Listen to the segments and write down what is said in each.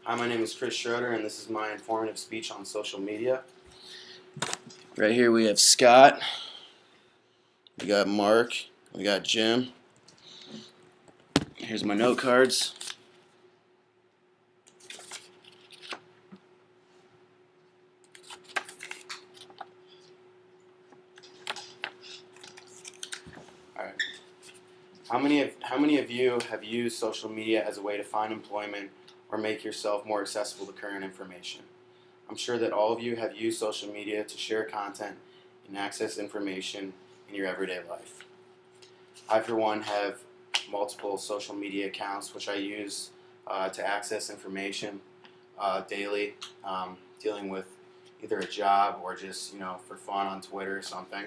Hi, my name is Chris Schroeder, and this is my informative speech on social media. Right here we have Scott, we got Mark, we got Jim. Here's my note cards. All right. How many of you have used social media as a way to find employment or make yourself more accessible to current information? I'm sure that all of you have used social media to share content and access information in your everyday life. I, for one, have multiple social media accounts which I use to access information daily, dealing with either a job or just for fun on Twitter or something.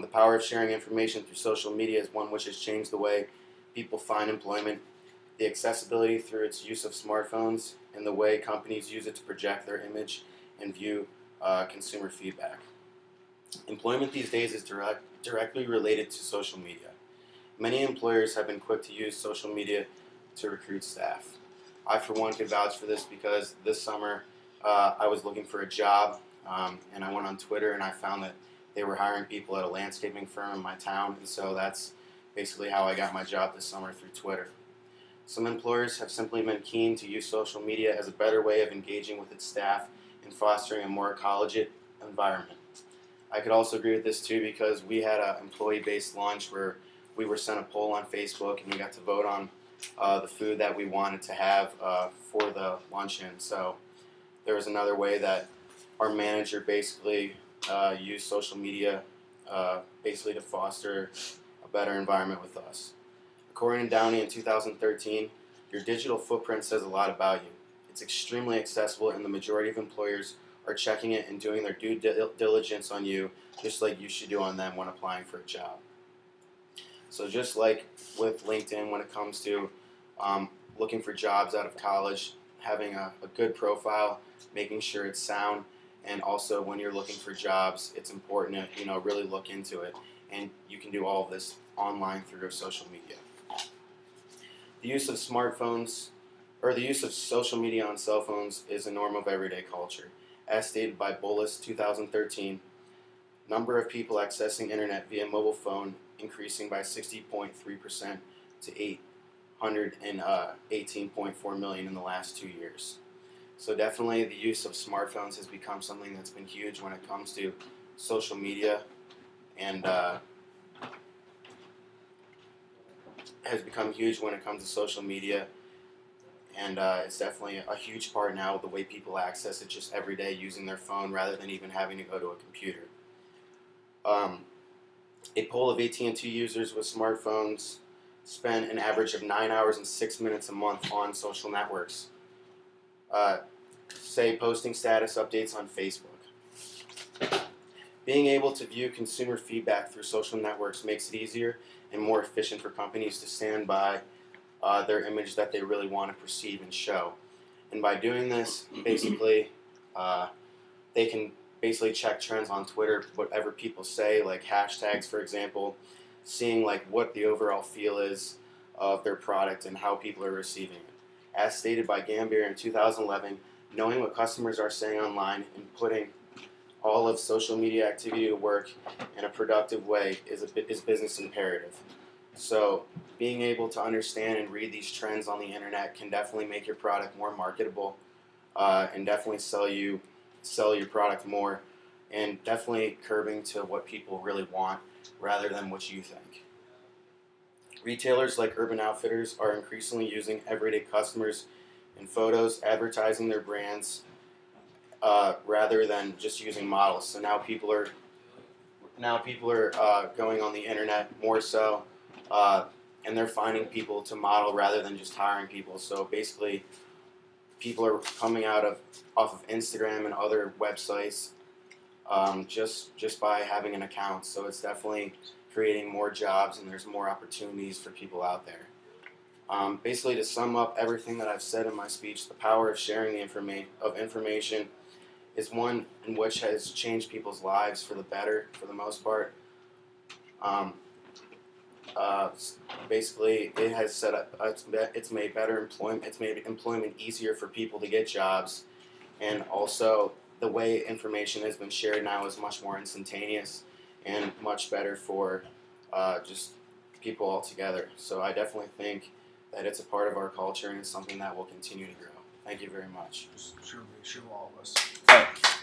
The power of sharing information through social media is one which has changed the way people find employment, the accessibility through its use of smartphones, and the way companies use it to project their image and view consumer feedback. Employment these days is directly related to social media. Many employers have been quick to use social media to recruit staff. I, for one, could vouch for this because this summer I was looking for a job, and I went on Twitter and I found that they were hiring people at a landscaping firm in my town, and so that's basically how I got my job this summer, through Twitter. Some employers have simply been keen to use social media as a better way of engaging with its staff and fostering a more collegiate environment. I could also agree with this too, because we had an employee-based lunch where we were sent a poll on Facebook and we got to vote on the food that we wanted to have for the luncheon. So there was another way that our manager basically used social media basically to foster a better environment with us. According to Downey in 2013, your digital footprint says a lot about you. It's extremely accessible, and the majority of employers are checking it and doing their due diligence on you, just like you should do on them when applying for a job. So just like with LinkedIn, when it comes to looking for jobs out of college, having a good profile, making sure it's sound, and also when you're looking for jobs, it's important to really look into it. And you can do all of this online through social media. The use of smartphones, or the use of social media on cell phones, is a norm of everyday culture. As stated by Bolus 2013, number of people accessing internet via mobile phone increasing by 60.3% to 818.4 million in the last 2 years. So definitely the use of smartphones has become something that's been huge when it comes to social media, and has become huge when it comes to social media, and it's definitely a huge part now of the way people access it just every day, using their phone rather than even having to go to a computer. A poll of AT&T users with smartphones spend an average of 9 hours and 6 minutes a month on social networks. Say posting status updates on Facebook. Being able to view consumer feedback through social networks makes it easier and more efficient for companies to stand by their image that they really want to perceive and show. And by doing this, basically, they can basically check trends on Twitter, whatever people say, like hashtags, for example, seeing like what the overall feel is of their product and how people are receiving it. As stated by Gambier in 2011, knowing what customers are saying online and putting all of social media activity to work in a productive way is business imperative. So being able to understand and read these trends on the internet can definitely make your product more marketable, and definitely sell your product more, and definitely curbing to what people really want rather than what you think. Retailers like Urban Outfitters are increasingly using everyday customers in photos, advertising their brands, rather than just using models. So now people are going on the internet more so, and they're finding people to model rather than just hiring people. So basically, people are coming off of Instagram and other websites, just by having an account. So it's definitely creating more jobs, and there's more opportunities for people out there. Basically, to sum up everything that I've said in my speech, the power of sharing the information is one in which has changed people's lives for the better, for the most part. Basically, it has set up. It's made better employment. It's made employment easier for people to get jobs, and also the way information has been shared now is much more instantaneous and much better for just people altogether. So I definitely think that it's a part of our culture and it's something that will continue to grow. Thank you very much. Surely, all of us. All right.